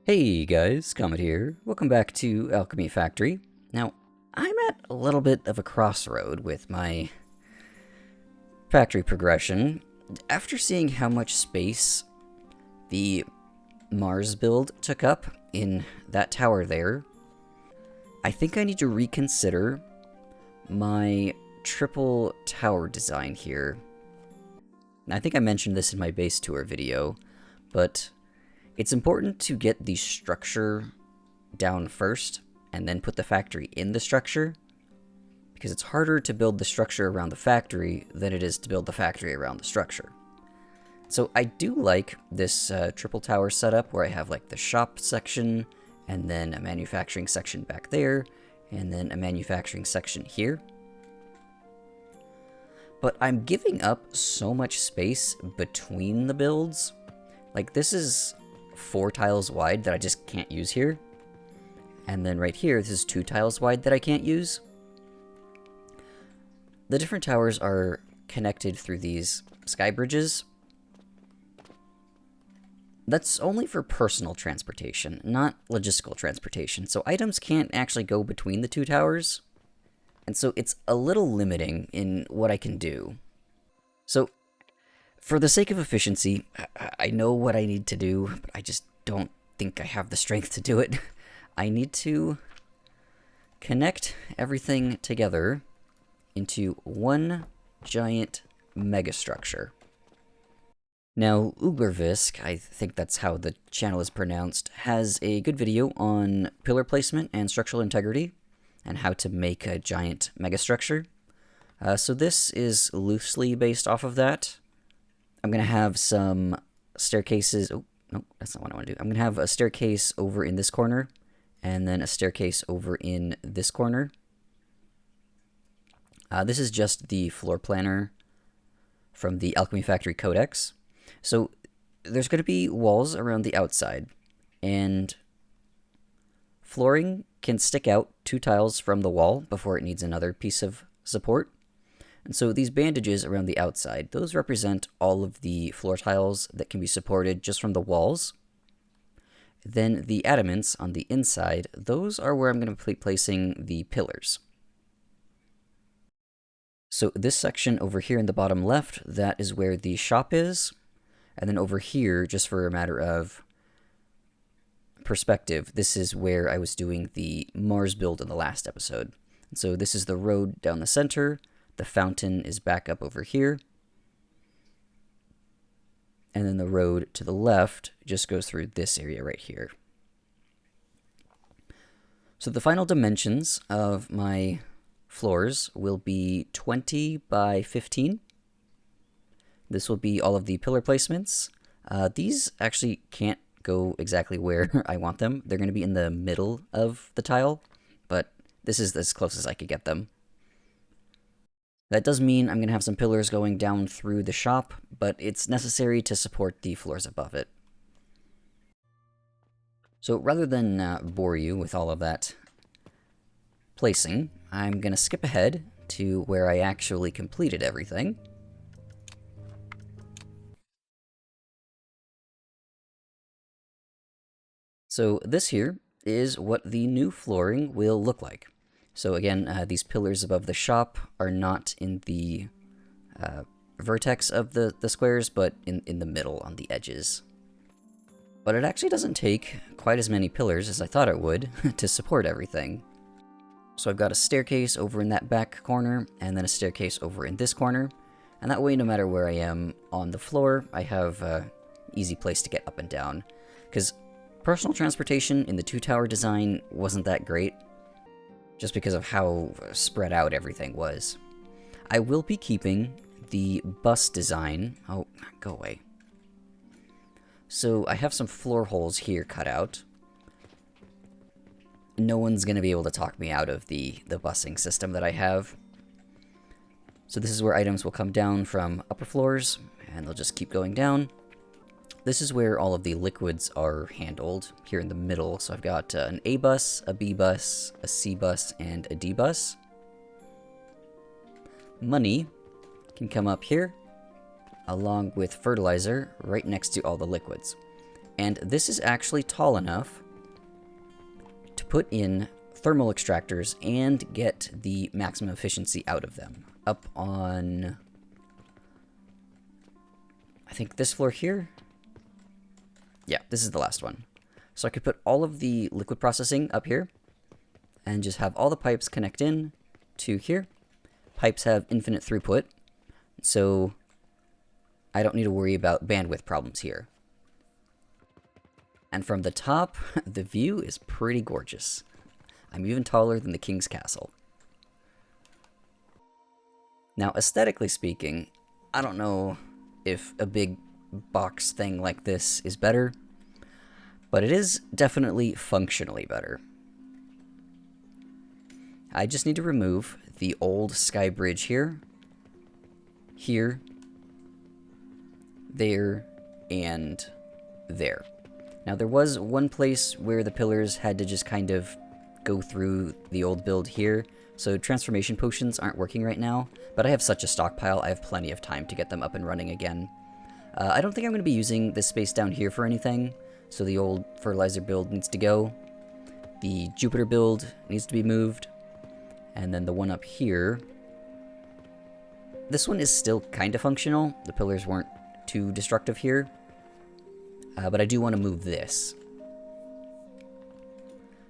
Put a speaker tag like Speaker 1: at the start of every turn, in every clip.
Speaker 1: Hey guys, Comet here. Welcome back to Alchemy Factory. Now, I'm at a little bit of a crossroad with my factory progression. After seeing how much space the Mars build took up in that tower there, I think I need to reconsider my triple tower design here. Now, I think I mentioned this in my base tour video, but it's important to get the structure down first, and then put the factory in the structure, because it's harder to build the structure around the factory than it is to build the factory around the structure. So I do like this triple tower setup, where I have like the shop section, and then a manufacturing section back there, and then a manufacturing section here. But I'm giving up so much space between the builds. Like, this is 4 tiles wide that I just can't use here. And then right here, this is 2 tiles wide that I can't use. The different towers are connected through these sky bridges. That's only for personal transportation, not logistical transportation. So items can't actually go between the 2 towers. And so it's a little limiting in what I can do. So for the sake of efficiency, I know what I need to do, but I just don't think I have the strength to do it. I need to connect everything together into one giant megastructure. Now, Ugervisk, I think that's how the channel is pronounced, has a good video on pillar placement and structural integrity, and how to make a giant megastructure. So this is loosely based off of that. I'm going to have some staircases. Oh, no, that's not what I want to do. I'm going to have a staircase over in this corner, and then a staircase over in this corner. This is just the floor planner from the Alchemy Factory Codex. So there's going to be walls around the outside, and flooring can stick out 2 tiles from the wall before it needs another piece of support. And so these bandages around the outside, those represent all of the floor tiles that can be supported just from the walls. Then the adamants on the inside, those are where I'm going to be placing the pillars. So this section over here in the bottom left, that is where the shop is. And then over here, just for a matter of perspective, this is where I was doing the Mars build in the last episode. And so this is the road down the center. The fountain is back up over here. And then the road to the left just goes through this area right here. So the final dimensions of my floors will be 20 by 15. This will be all of the pillar placements. These actually can't go exactly where I want them. They're going to be in the middle of the tile, but this is as close as I could get them. That does mean I'm going to have some pillars going down through the shop, but it's necessary to support the floors above it. So rather than bore you with all of that placing, I'm going to skip ahead to where I actually completed everything. So this here is what the new flooring will look like. So again, these pillars above the shop are not in the vertex of the squares, but in the middle on the edges. But it actually doesn't take quite as many pillars as I thought it would to support everything. So I've got a staircase over in that back corner, and then a staircase over in this corner. And that way, no matter where I am on the floor, I have an easy place to get up and down. Because personal transportation in the 2-tower design wasn't that great, just because of how spread out everything was. I will be keeping the bus design. Oh, go away. So I have some floor holes here cut out. No one's going to be able to talk me out of the busing system that I have. So this is where items will come down from upper floors, and they'll just keep going down. This is where all of the liquids are handled, here in the middle. So I've got an A bus, a B bus, a C bus, and a D bus. Money can come up here, along with fertilizer right next to all the liquids. And this is actually tall enough to put in thermal extractors and get the maximum efficiency out of them. Up on, I think this floor here? Yeah, this is the last one. So I could put all of the liquid processing up here and just have all the pipes connect in to here. Pipes have infinite throughput, so I don't need to worry about bandwidth problems here. And from the top, the view is pretty gorgeous. I'm even taller than the King's Castle. Now, aesthetically speaking, I don't know if a big box thing like this is better, but it is definitely functionally better. I just need to remove the old sky bridge here, there, and there. Now, there was one place where the pillars had to just kind of go through the old build here, so transformation potions aren't working right now, but I have such a stockpile, I have plenty of time to get them up and running again. I don't think I'm going to be using this space down here for anything, so the old fertilizer build needs to go. The Jupiter build needs to be moved, and then the one up here. This one is still kind of functional, the pillars weren't too destructive here, but I do want to move this.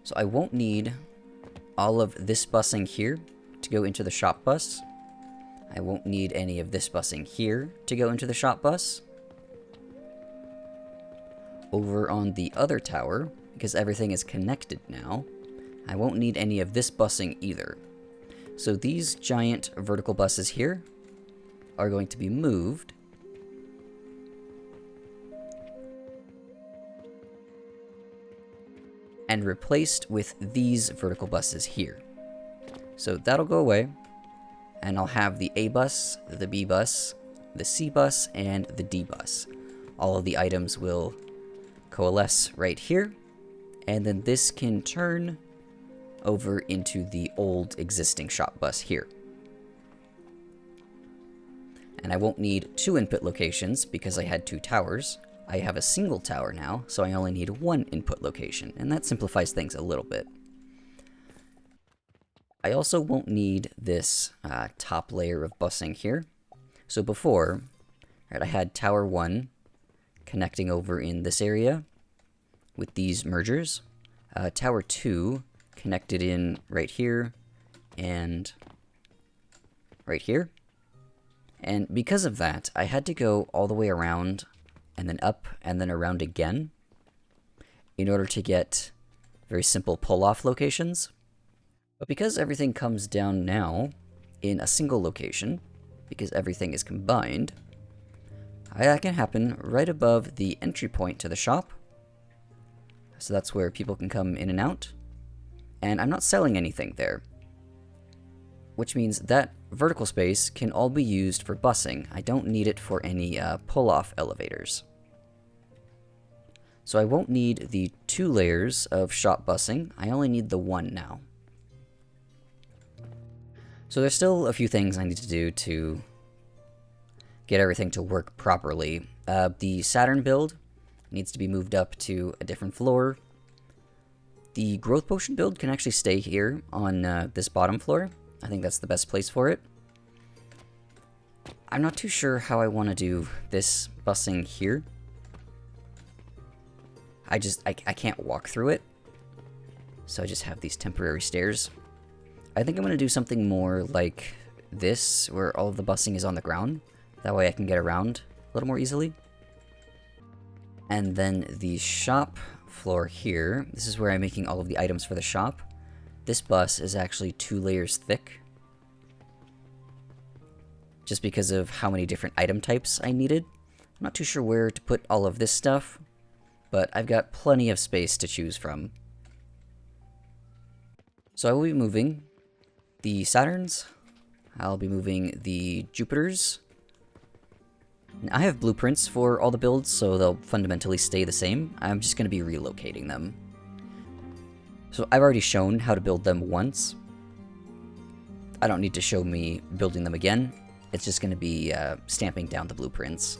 Speaker 1: So I won't need all of this busing here to go into the shop bus. I won't need any of this busing here to go into the shop bus. Over on the other tower, because everything is connected now, I won't need any of this busing either. So these giant vertical buses here are going to be moved and replaced with these vertical buses here. So that'll go away, and I'll have the A bus, the B bus, the C bus, and the D bus. All of the items will coalesce right here, and then this can turn over into the old existing shop bus here. And I won't need 2 input locations because I had 2 towers. I have a single tower now, so I only need 1 input location, and that simplifies things a little bit. I also won't need this top layer of busing here. So before, right, I had tower 1 connecting over in this area with these mergers. Tower 2 connected in right here and right here. And because of that, I had to go all the way around and then up and then around again in order to get very simple pull-off locations. But because everything comes down now in a single location, because everything is combined, that can happen right above the entry point to the shop. So that's where people can come in and out. And I'm not selling anything there, which means that vertical space can all be used for busing. I don't need it for any pull-off elevators. So I won't need the 2 layers of shop busing, I only need the 1 now. So there's still a few things I need to do to get everything to work properly. The Saturn build needs to be moved up to a different floor. The growth potion build can actually stay here on this bottom floor. I think that's the best place for it. I'm not too sure how I want to do this busing here. I can't walk through it, so I just have these temporary stairs. I think I'm going to do something more like this, where all of the busing is on the ground. That way I can get around a little more easily. And then the shop floor here, this is where I'm making all of the items for the shop. This bus is actually 2 layers thick, just because of how many different item types I needed. I'm not too sure where to put all of this stuff, but I've got plenty of space to choose from. So I will be moving the Saturns, I'll be moving the Jupiters. I have blueprints for all the builds, so they'll fundamentally stay the same. I'm just going to be relocating them. So I've already shown how to build them once. I don't need to show me building them again. It's just going to be stamping down the blueprints.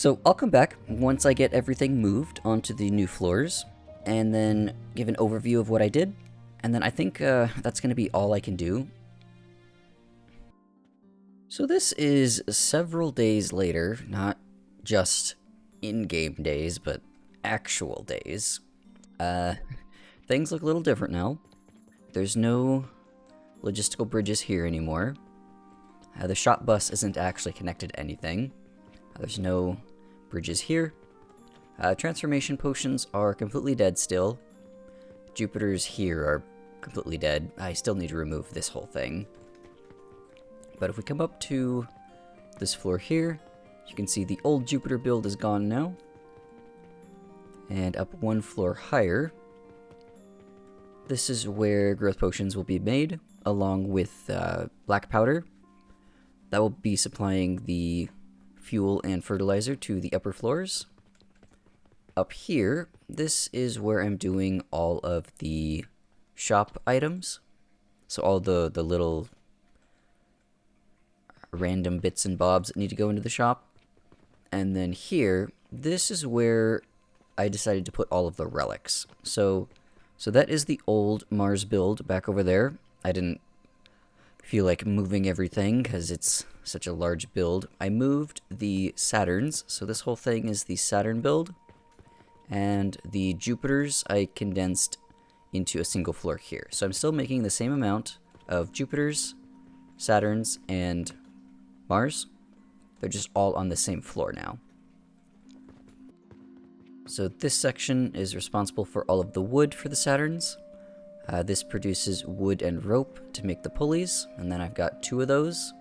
Speaker 1: So I'll come back once I get everything moved onto the new floors, and then give an overview of what I did, and then I think that's going to be all I can do. So this is several days later, not just in-game days, but actual days. Things look a little different now. There's no logistical bridges here anymore. The shop bus isn't actually connected to anything. There's no bridges here. Transformation potions are completely dead still. Jupiters here are completely dead. I still need to remove this whole thing. But if we come up to this floor here, you can see the old Jupiter build is gone now. And up one floor higher, this is where growth potions will be made, along with black powder. That will be supplying the fuel and fertilizer to the upper floors. Up here, this is where I'm doing all of the shop items. So all the little random bits and bobs that need to go into the shop. And then here, this is where I decided to put all of the relics. So that is the old Mars build back over there. I didn't feel like moving everything because it's such a large build. I moved the Saturns, so this whole thing is the Saturn build. And the Jupiters I condensed into a single floor here. So I'm still making the same amount of Jupiters, Saturns, and Mars. They're just all on the same floor now. So this section is responsible for all of the wood for the Saturns. This produces wood and rope to make the pulleys, and then I've got 2 of those.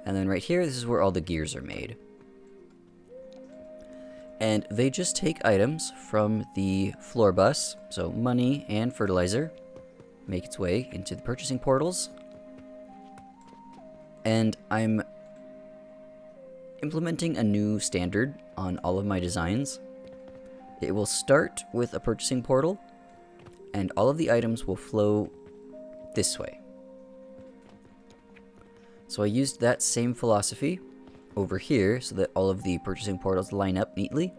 Speaker 1: And then right here, this is where all the gears are made. And they just take items from the floor bus, so money and fertilizer, make its way into the purchasing portals. And I'm implementing a new standard on all of my designs. It will start with a purchasing portal, and all of the items will flow this way. So I used that same philosophy over here so that all of the purchasing portals line up neatly.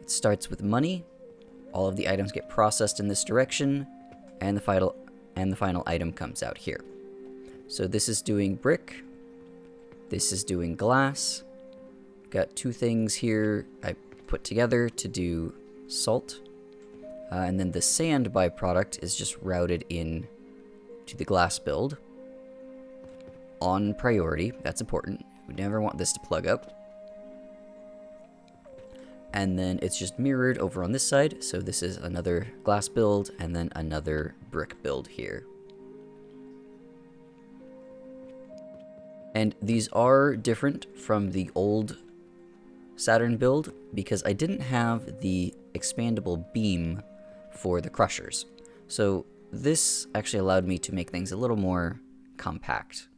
Speaker 1: It starts with money, all of the items get processed in this direction, and the final item comes out here. So this is doing brick, this is doing glass. Got 2 things here I put together to do salt. And then the sand byproduct is just routed in to the glass build. On priority, that's important. We never want this to plug up. And then it's just mirrored over on this side, so this is another glass build, and then another brick build here. And these are different from the old Saturn build, because I didn't have the expandable beam for the crushers. So this actually allowed me to make things a little more compact.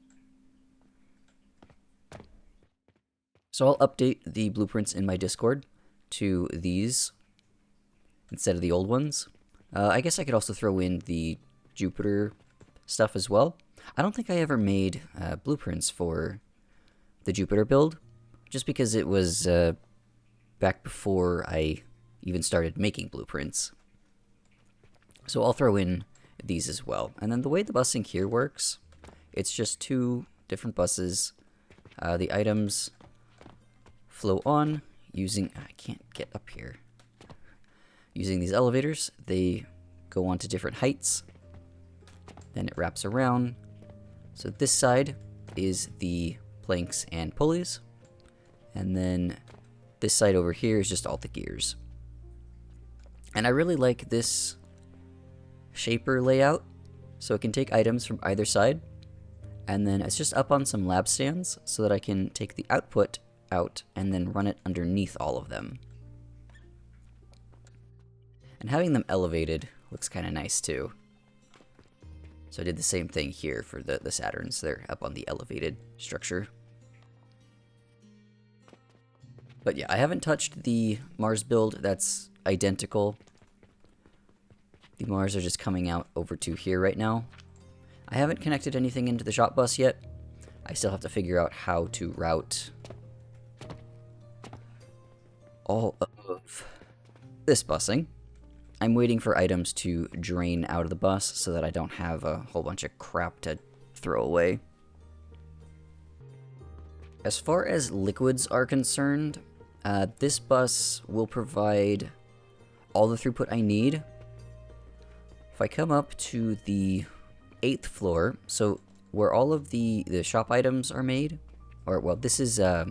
Speaker 1: So I'll update the blueprints in my Discord to these instead of the old ones. I guess I could also throw in the Jupiter stuff as well. I don't think I ever made blueprints for the Jupiter build, just because it was back before I even started making blueprints. So I'll throw in these as well. And then the way the busing here works, it's just 2 different buses. The items flow on using, I can't get up here, using these elevators. They go on to different heights, then it wraps around. So this side is the planks and pulleys, and then this side over here is just all the gears. And I really like this shaper layout, so it can take items from either side, and then it's just up on some lab stands so that I can take the output out and then run it underneath all of them. And having them elevated looks kind of nice too. So I did the same thing here for the Saturns. They're up on the elevated structure. But yeah, I haven't touched the Mars build. That's identical. The Mars are just coming out over to here right now. I haven't connected anything into the shop bus yet. I still have to figure out how to route all of this busing. I'm waiting for items to drain out of the bus so that I don't have a whole bunch of crap to throw away. As far as liquids are concerned, this bus will provide all the throughput I need. If I come up to the 8th floor, so where all of the shop items are made, or, well, this is, I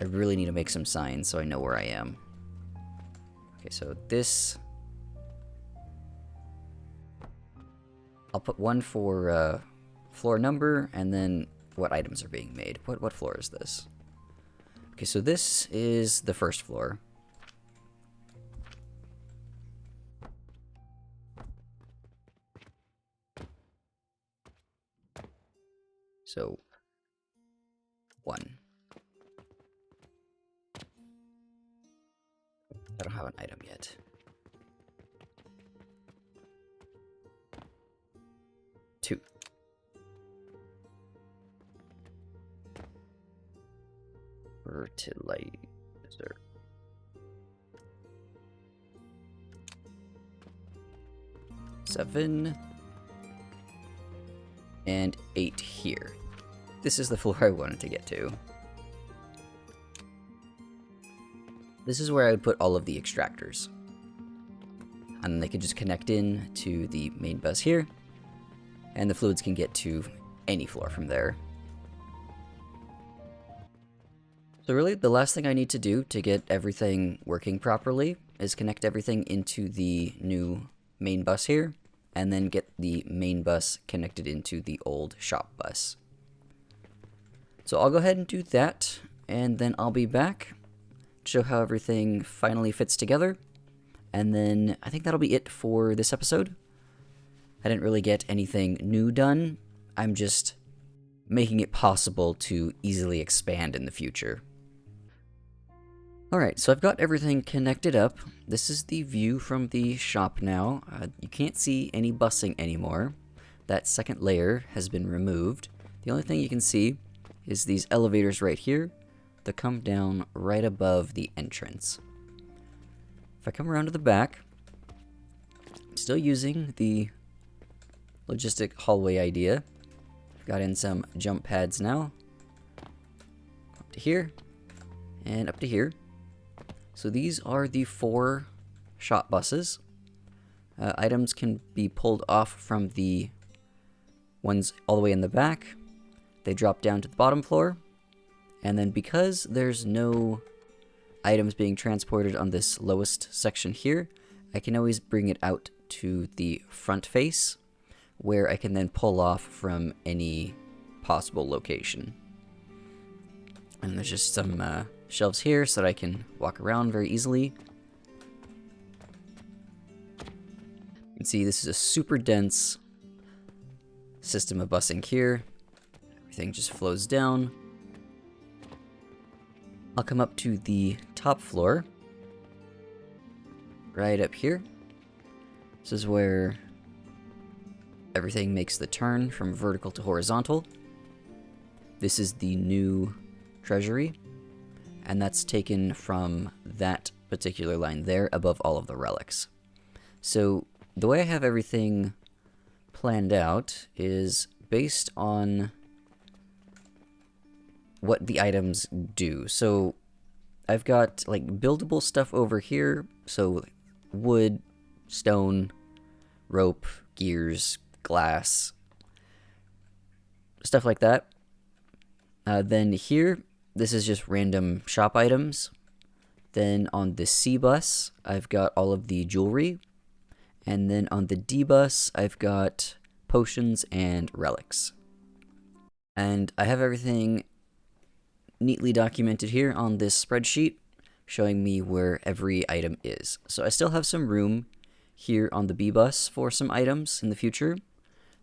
Speaker 1: really need to make some signs so I know where I am. Okay, so this, I'll put one for floor number, and then what items are being made. What floor is this? Okay, so this is the 1st floor. So, 1. I don't have an item yet. 2. Fertilizer. 7. And 8 here. This is the floor I wanted to get to. This is where I would put all of the extractors. And then they could just connect in to the main bus here. And the fluids can get to any floor from there. So really, the last thing I need to do to get everything working properly is connect everything into the new main bus here, and then get the main bus connected into the old shop bus. So I'll go ahead and do that, and then I'll be back to show how everything finally fits together. And then I think that'll be it for this episode. I didn't really get anything new done. I'm just making it possible to easily expand in the future. Alright, so I've got everything connected up. This is the view from the shop now. You can't see any busing anymore. That second layer has been removed. The only thing you can see is these elevators right here that come down right above the entrance. If I come around to the back, I'm still using the logistic hallway idea. I've got in some jump pads now. Up to here, and up to here. So these are the 4 shop buses. Items can be pulled off from the ones all the way in the back. They drop down to the bottom floor. And then because there's no items being transported on this lowest section here, I can always bring it out to the front face, where I can then pull off from any possible location. And there's just some shelves here so that I can walk around very easily. You can see this is a super dense system of busing here. Everything just flows down. I'll come up to the top floor, right up here. This is where everything makes the turn from vertical to horizontal. This is the new treasury, and that's taken from that particular line there above all of the relics. So the way I have everything planned out is based on what the items do. So I've got like buildable stuff over here, so wood, stone, rope, gears, glass, stuff like that. Then here, this is just random shop items. Then on the C bus, I've got all of the jewelry. And then on the D bus, I've got potions and relics. And I have everything neatly documented here on this spreadsheet, showing me where every item is. So I still have some room here on the B bus for some items in the future.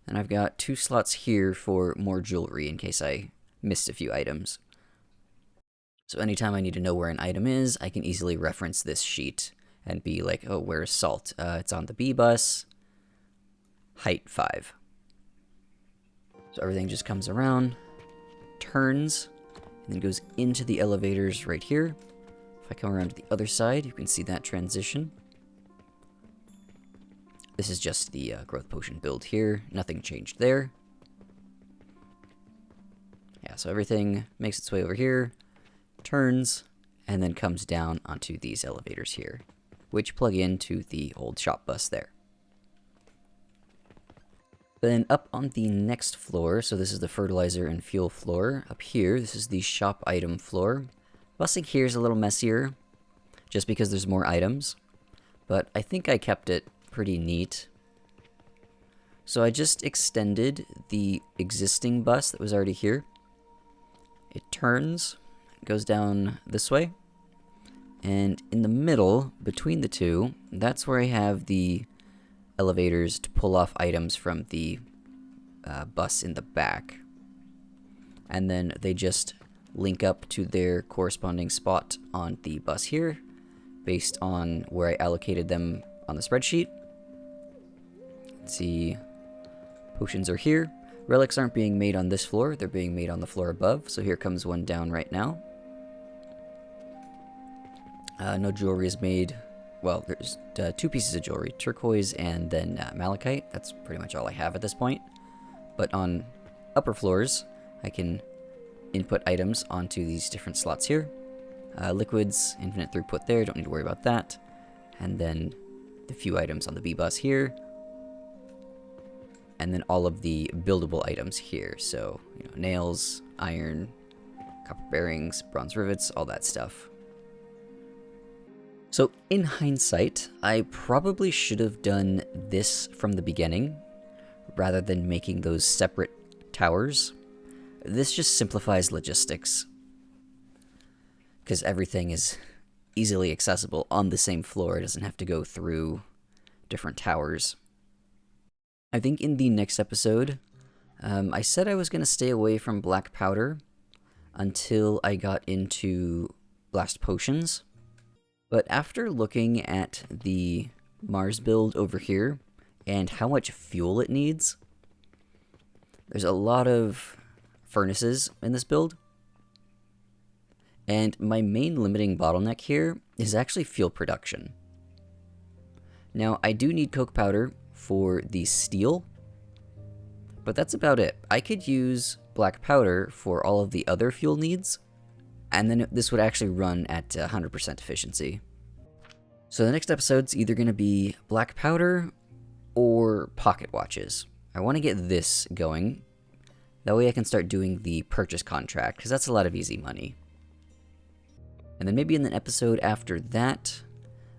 Speaker 1: And I've got 2 slots here for more jewelry in case I missed a few items. So anytime I need to know where an item is, I can easily reference this sheet and be like, oh, where's salt? It's on the B bus, height 5. So everything just comes around, turns, and then goes into the elevators right here. If If I come around to the other side, you can see that transition. This is just the growth potion build here. Nothing changed there. Yeah, so everything makes its way over here, turns, and then comes down onto these elevators here, which plug into the old shop bus there. Then up on the next floor, so this is the fertilizer and fuel floor. Up here, this is the shop item floor. Busing here is a little messier, just because there's more items, but I think I kept it pretty neat. So I just extended the existing bus that was already here. It turns, goes down this way, and in the middle, between the two, that's where I have the elevators to pull off items from the bus in the back. And then they just link up to their corresponding spot on the bus here, based on where I allocated them on the spreadsheet. Let's see, potions are here. Relics aren't being made on this floor, they're being made on the floor above, so here comes one down right now. No jewelry is made. Well, there's 2 pieces of jewelry, turquoise and then malachite. That's pretty much all I have at this point. But on upper floors, I can input items onto these different slots here. Liquids, infinite throughput there, don't need to worry about that. And then the few items on the B-bus here. And then all of the buildable items here. So, nails, iron, copper bearings, bronze rivets, all that stuff. So in hindsight, I probably should have done this from the beginning, rather than making those separate towers. This just simplifies logistics, because everything is easily accessible on the same floor. It doesn't have to go through different towers. I think in the next episode, I said I was going to stay away from black powder until I got into blast potions. But after looking at the Mars build over here and how much fuel it needs, there's a lot of furnaces in this build. And my main limiting bottleneck here is actually fuel production. Now, I do need coke powder for the steel, but that's about it. I could use black powder for all of the other fuel needs, and then this would actually run at 100% efficiency. So the next episode's either going to be black powder or pocket watches. I want to get this going. That way I can start doing the purchase contract, because that's a lot of easy money. And then maybe in the episode after that,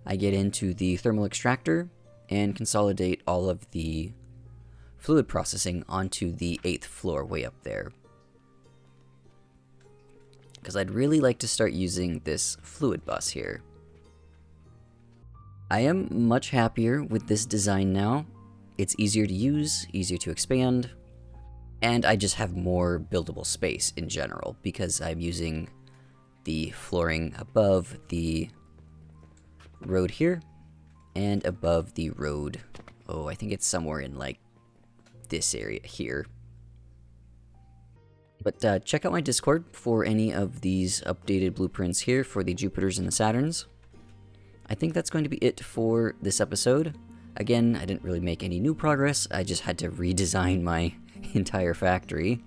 Speaker 1: I get into the thermal extractor and consolidate all of the fluid processing onto the 8th floor way up there. Because I'd really like to start using this fluid bus here. I am much happier with this design now. It's easier to use, easier to expand, and I just have more buildable space in general because I'm using the flooring above the road here and above the road. Oh, I think it's somewhere in like this area here. But check out my Discord for any of these updated blueprints here for the Jupiters and the Saturns. I think that's going to be it for this episode. Again, I didn't really make any new progress, I just had to redesign my entire factory.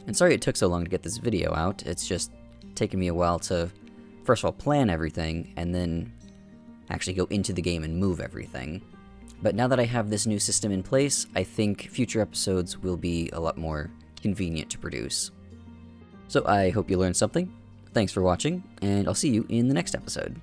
Speaker 1: And sorry it took so long to get this video out, it's just taken me a while to, first of all, plan everything, and then actually go into the game and move everything. But now that I have this new system in place, I think future episodes will be a lot more convenient to produce. So I hope you learned something. Thanks for watching, and I'll see you in the next episode.